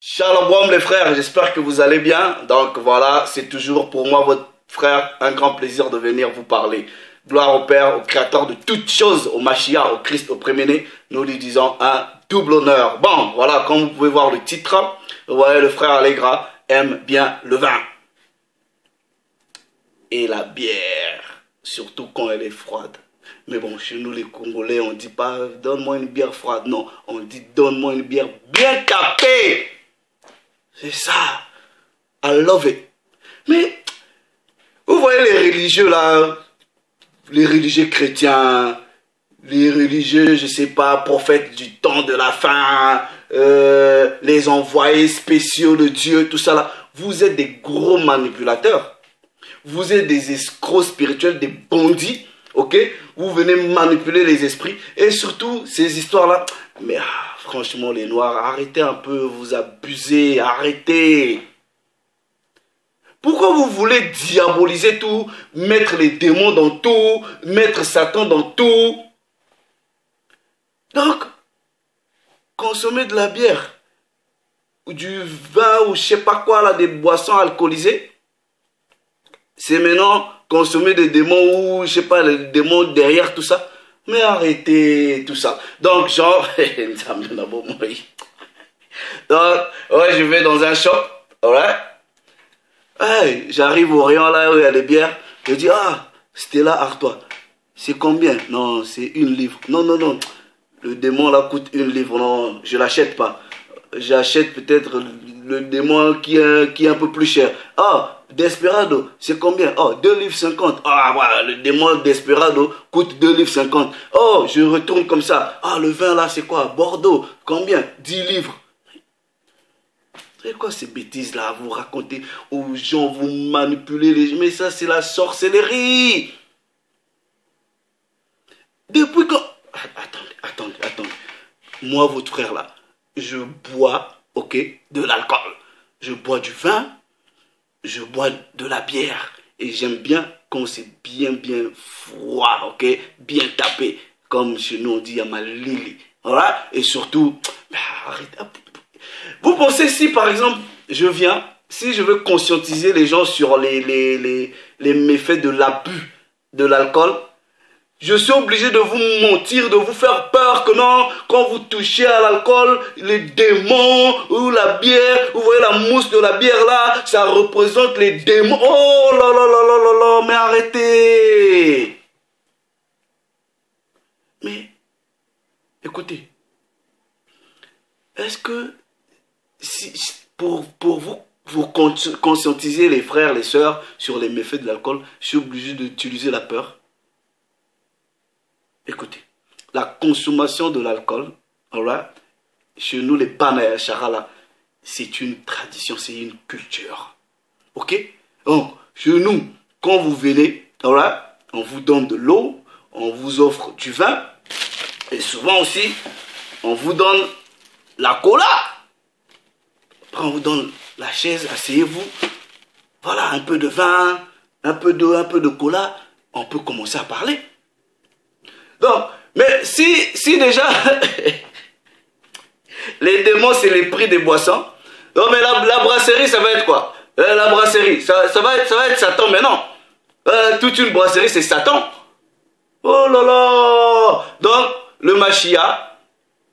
Shalom les frères, j'espère que vous allez bien. Donc voilà, c'est toujours pour moi votre frère un grand plaisir de venir vous parler. Gloire au Père, au Créateur de toutes choses, au Mashiach, au Christ, au Préméné. Nous lui disons un double honneur. Bon, voilà, comme vous pouvez voir le titre, vous voyez, le frère Allegra aime bien le vin. Et la bière, surtout quand elle est froide. Mais bon, chez nous les Congolais, on ne dit pas donne-moi une bière froide. Non, on dit donne-moi une bière bien capée. C'est ça. I love it. Mais, vous voyez les religieux là, les religieux chrétiens, les religieux, je sais pas, prophètes du temps de la fin, les envoyés spéciaux de Dieu, tout ça là. Vous êtes des gros manipulateurs. Vous êtes des escrocs spirituels, des bandits, ok? Vous venez manipuler les esprits. Et surtout, ces histoires-là. Mais franchement, les Noirs, arrêtez un peu, vous abusez, arrêtez. Pourquoi vous voulez diaboliser tout, mettre les démons dans tout, mettre Satan dans tout? Donc, consommer de la bière, ou du vin, ou je sais pas quoi, là, des boissons alcoolisées, c'est maintenant consommer des démons ou je sais pas, les démons derrière tout ça. Mais arrêtez tout ça. Donc genre, donc ouais, je vais dans un shop, alright. Hey, j'arrive au rayon là où il y a les bières. Je dis c'était là, arrête-toi. C'est combien? Non, c'est 1 livre. Non, non, non. Le démon là coûte 1 livre. Non, je l'achète pas. J'achète peut-être le démon qui est un peu plus cher. Desperado, c'est combien? 2 livres 50. Voilà, le démon Desperado coûte 2 livres 50. Je retourne comme ça. Le vin là, c'est quoi? Bordeaux, combien? 10 livres. C'est quoi ces bêtises là? Vous racontez aux gens, vous manipulez les gens. Mais ça, c'est la sorcellerie. Depuis quand... Attendez. Moi, votre frère là, je bois, ok, de l'alcool. Je bois du vin. Je bois de la bière et j'aime bien quand c'est bien froid, ok, bien tapé, comme chez nous on dit à ma Lili, voilà. Et surtout, arrêtez. Vous pensez si par exemple si je veux conscientiser les gens sur les méfaits de l'abus de l'alcool, je suis obligé de vous mentir, de vous faire peur que non, quand vous touchez à l'alcool, les démons ou la bière, vous voyez la mousse de la bière là, ça représente les démons. Oh là là là là là là, mais arrêtez. Mais, écoutez, est-ce que, pour vous conscientiser les frères, les sœurs sur les méfaits de l'alcool, je suis obligé d'utiliser la peur? Écoutez, la consommation de l'alcool, chez nous les Bana Charala, c'est une tradition, c'est une culture. Ok? Donc, chez nous, quand vous venez, on vous donne de l'eau, on vous offre du vin, et souvent aussi, on vous donne la cola. Après, on vous donne la chaise, asseyez-vous. Voilà, un peu de vin, un peu d'eau, un peu de cola, on peut commencer à parler. Donc, mais si déjà, les démons, c'est les prix des boissons. Non, mais la brasserie, ça va être quoi? La brasserie, ça va être Satan, mais non. Toute une brasserie, c'est Satan. Oh là là. Donc, le Mashiach,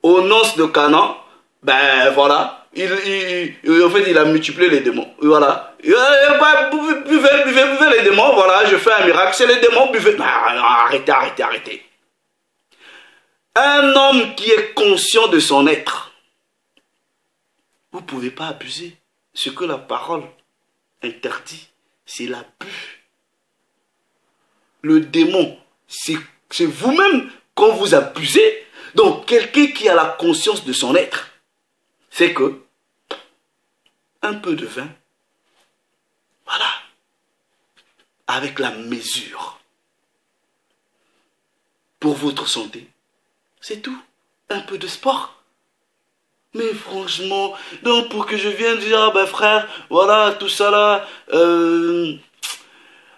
aux noces de Canaan, ben voilà, en fait, il a multiplié les démons. Voilà. Buvez les démons, voilà, je fais un miracle. C'est les démons, buvez. Non, arrêtez. Un homme qui est conscient de son être, vous ne pouvez pas abuser. Ce que la parole interdit, c'est l'abus. Le démon, c'est vous-même quand vous abusez. Donc, quelqu'un qui a la conscience de son être, c'est que un peu de vin, voilà, avec la mesure, pour votre santé. C'est tout. Un peu de sport. Mais franchement, donc pour que je vienne dire, ben frère, voilà, tout ça là,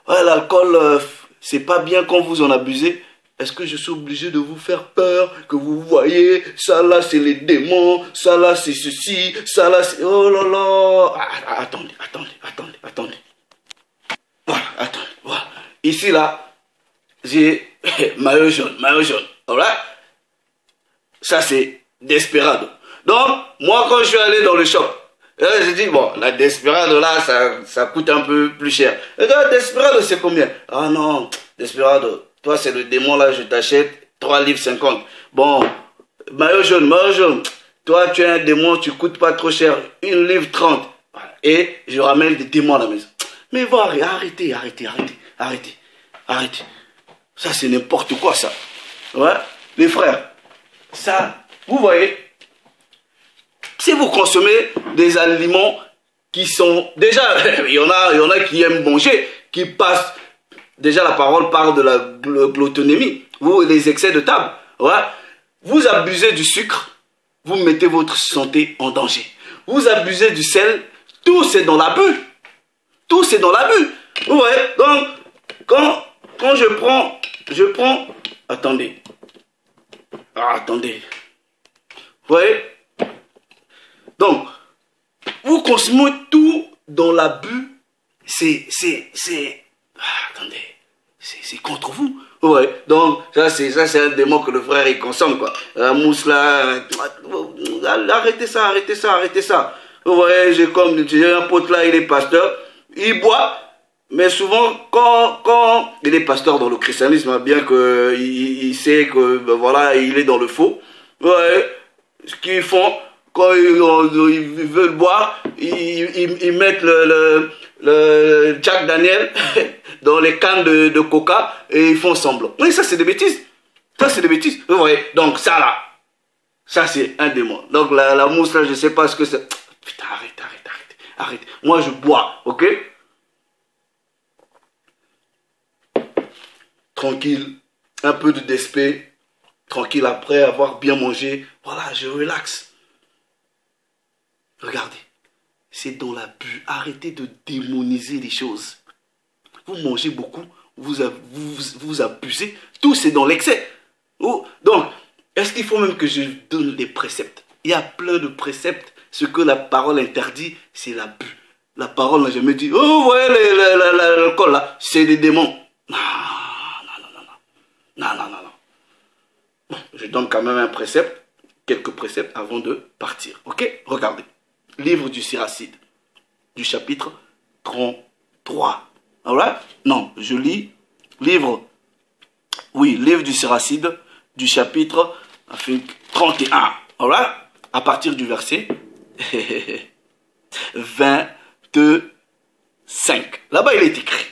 l'alcool, c'est pas bien quand vous en abusez. Est-ce que je suis obligé de vous faire peur, que vous voyez, ça là c'est les démons, ça là c'est ceci, ça là c'est... Oh là là. Attendez. Voilà, attendez, voilà. Ici là, j'ai maillot jaune, alright? Ça c'est Desperado. Donc, moi quand je suis allé dans le shop, j'ai dit, bon, la Desperado là, ça coûte un peu plus cher. Et donc, Desperado c'est combien? Ah non, Desperado, toi c'est le démon là, je t'achète 3,50 livres. Bon, maillot jaune, toi tu es un démon, tu coûtes pas trop cher, 1,30 livre. Et je ramène des démons à la maison. Mais voilà, arrêtez. Ça c'est n'importe quoi ça. Ouais, les frères, ça, vous voyez, si vous consommez des aliments qui sont... Déjà, il y en a qui aiment manger, qui passent... Déjà, la parole parle de la gloutonémie, les excès de table. Ouais. Vous abusez du sucre, vous mettez votre santé en danger. Vous abusez du sel, tout c'est dans l'abus. Tout c'est dans l'abus. Vous voyez, donc, quand je prends... Attendez. Attendez. Vous voyez? Donc, vous consommez tout dans l'abus, attendez, c'est contre vous. Ouais, donc, ça c'est un démon que le frère il consomme, quoi. La mousse là, arrêtez ça. Vous voyez, j'ai un pote là, il est pasteur, il boit, mais souvent, quand il est pasteur dans le christianisme, bien qu'il sait que, ben voilà, il est dans le faux, ouais, ce qu'ils font, quand ils veulent boire, ils mettent le Jack Daniel dans les cannes de coca et ils font semblant. Oui, ça c'est des bêtises. Vous voyez, donc ça là, ça c'est un démon. Donc la mousse là, je sais pas ce que c'est. Putain, arrête. Moi je bois, ok? Tranquille, un peu de despé, tranquille après avoir bien mangé. Voilà, je relaxe. Regardez, c'est dans l'abus. Arrêtez de démoniser les choses. Vous mangez beaucoup, vous abusez. Tout c'est dans l'excès. Oh, donc, est-ce qu'il faut même que je donne des préceptes? Il y a plein de préceptes. Ce que la parole interdit, c'est l'abus. La parole n'a jamais dit, oh, vous voyez l'alcool là, c'est des démons. Non. Bon, je donne quand même un précepte, quelques préceptes avant de partir. Ok? Regardez. Livre du Siracide, du chapitre 33. Alright? Non, je lis livre du Siracide, du chapitre 31. Alright? À partir du verset 25. Là-bas, il est écrit,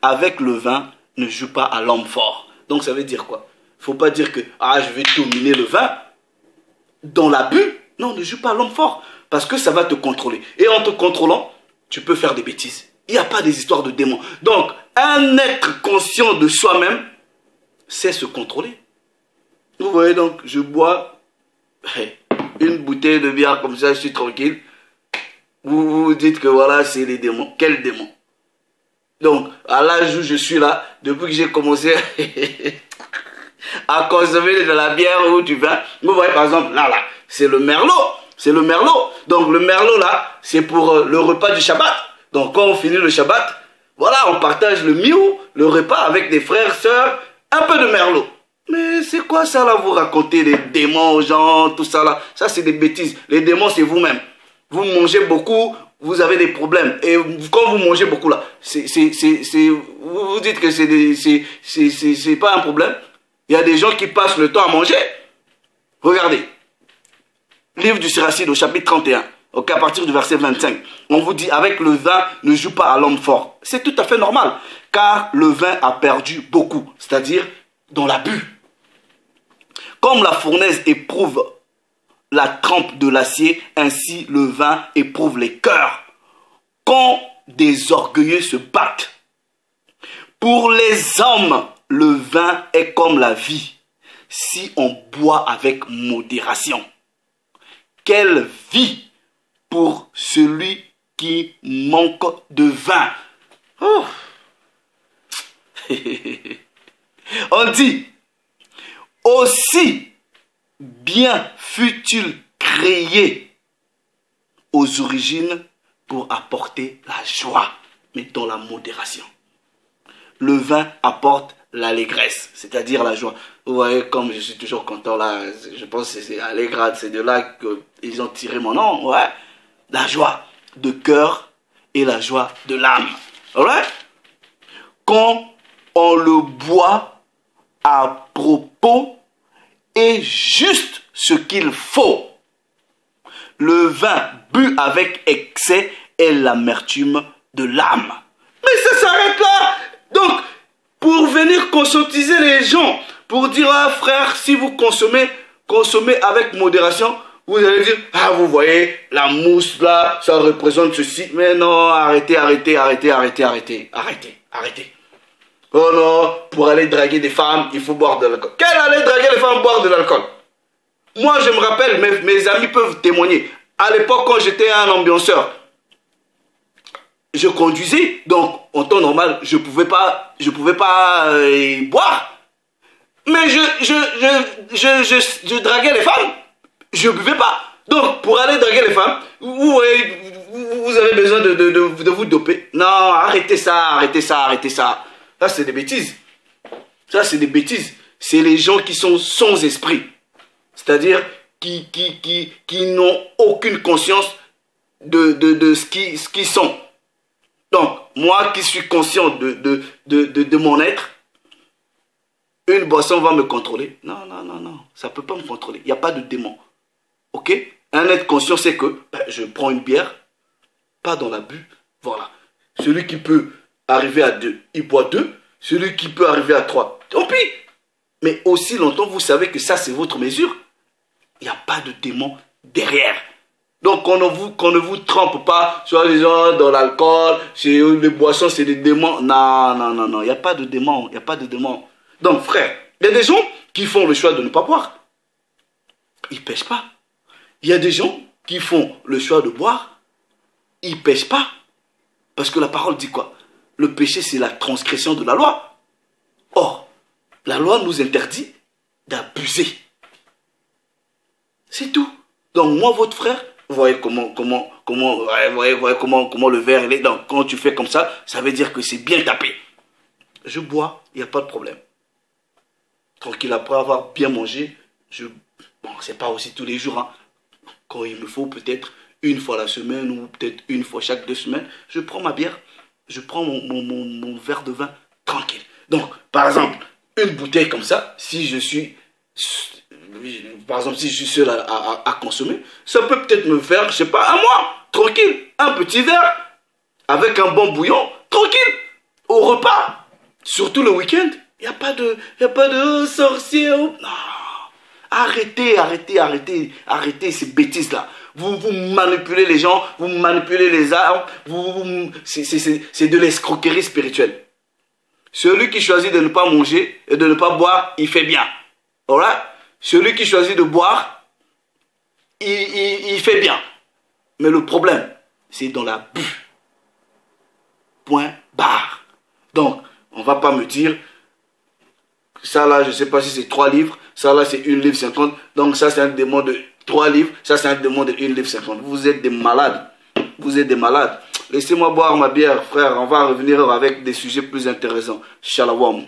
avec le vin, ne joue pas à l'homme fort. Donc, ça veut dire quoi? Il ne faut pas dire que, je vais dominer le vin dans l'abus. Non, ne joue pas à l'homme fort. Parce que ça va te contrôler. Et en te contrôlant, tu peux faire des bêtises. Il n'y a pas des histoires de démons. Donc, un être conscient de soi-même sait se contrôler. Vous voyez donc, je bois une bouteille de bière comme ça, je suis tranquille. Vous vous dites que voilà, c'est les démons. Quels démons? Donc, à l'âge où je suis là, depuis que j'ai commencé à consommer de la bière ou du vin, vous voyez par exemple, là, c'est le merlot. C'est le merlot. Donc le merlot là, c'est pour le repas du Shabbat. Donc quand on finit le Shabbat, voilà, on partage le miou, le repas avec des frères, sœurs, un peu de merlot. Mais c'est quoi ça là, vous racontez les démons aux gens, tout ça là? Ça c'est des bêtises. Les démons c'est vous-même. Vous mangez beaucoup, vous avez des problèmes. Et quand vous mangez beaucoup là, vous dites que c'est pas un problème. Il y a des gens qui passent le temps à manger. Regardez. Livre du Siracide au chapitre 31, okay, à partir du verset 25. On vous dit, avec le vin, ne joue pas à l'homme fort. C'est tout à fait normal, car le vin a perdu beaucoup, c'est-à-dire dans l'abus. Comme la fournaise éprouve la trempe de l'acier, ainsi le vin éprouve les cœurs. Quand des orgueilleux se battent, pour les hommes, le vin est comme la vie, si on boit avec modération. Quelle vie pour celui qui manque de vin. Oh. On dit, Aussi bien fut-il créé aux origines pour apporter la joie, mais dans la modération. Le vin apporte l'allégresse, c'est-à-dire la joie. Vous voyez, comme je suis toujours content là, je pense que c'est Allégrade, c'est de là qu'ils ont tiré mon nom, ouais. La joie de cœur et la joie de l'âme. Alright? Quand on le boit à propos et juste ce qu'il faut. Le vin bu avec excès est l'amertume de l'âme. Mais ça s'arrête là. Donc, pour venir conscientiser les gens, pour dire, ah frère, si vous consommez avec modération, vous allez dire, ah vous voyez, la mousse là, ça représente ceci. Mais non, arrêtez. Oh non, pour aller draguer des femmes, il faut boire de l'alcool. Quelle aller draguer les femmes, boire de l'alcool? Moi, je me rappelle, mes amis peuvent témoigner. À l'époque, quand j'étais un ambianceur, je conduisais, donc en temps normal, je pouvais pas boire. Mais je draguais les femmes, je buvais pas. Donc, pour aller draguer les femmes, vous avez besoin de vous doper. Non, arrêtez ça. Ça, c'est des bêtises. C'est les gens qui sont sans esprit. C'est-à-dire qui n'ont aucune conscience de ce qu'ils sont. Donc, moi qui suis conscient de mon être, une boisson va me contrôler. Non, ça ne peut pas me contrôler. Il n'y a pas de démon. Ok? Un être conscient, c'est que je prends une bière, pas dans l'abus. Voilà. Celui qui peut arriver à 2, il boit 2. Celui qui peut arriver à 3, tant pis. Mais aussi longtemps, vous savez que ça, c'est votre mesure. Il n'y a pas de démon derrière. Donc, qu'on ne vous trempe pas, soit les gens dans l'alcool, les boissons, c'est des démons. Non, il n'y a pas de démon. Donc, frère, il y a des gens qui font le choix de ne pas boire. Ils ne pêchent pas. Il y a des gens qui font le choix de boire. Ils ne pêchent pas. Parce que la parole dit quoi? Le péché, c'est la transgression de la loi. Or, la loi nous interdit d'abuser. C'est tout. Donc, moi, votre frère, vous voyez comment le verre il est. Donc, quand tu fais comme ça, ça veut dire que c'est bien tapé. Je bois, il n'y a pas de problème. Tranquille, après avoir bien mangé, bon, c'est pas aussi tous les jours, hein. Quand il me faut, peut-être une fois la semaine ou peut-être une fois chaque 2 semaines, je prends ma bière, je prends mon verre de vin tranquille. Donc, par exemple, une bouteille comme ça, si je suis seul à consommer, ça peut peut-être me faire, je sais pas, un mois, tranquille, un petit verre, avec un bon bouillon, tranquille, au repas, surtout le week-end. Il n'y a pas de sorcier. Non. Arrêtez ces bêtises-là. Vous manipulez les gens, vous manipulez les armes, c'est de l'escroquerie spirituelle. Celui qui choisit de ne pas manger et de ne pas boire, il fait bien. Alright? Celui qui choisit de boire, il fait bien. Mais le problème, c'est dans l'abus. Point barre. Donc, on ne va pas me dire, ça là, je ne sais pas si c'est 3 livres, ça là c'est 1 livre 50, donc ça c'est un démon de 3 livres, ça c'est un démon de 1 livre 50. Vous êtes des malades. Laissez-moi boire ma bière, frère. On va revenir avec des sujets plus intéressants. Shalom.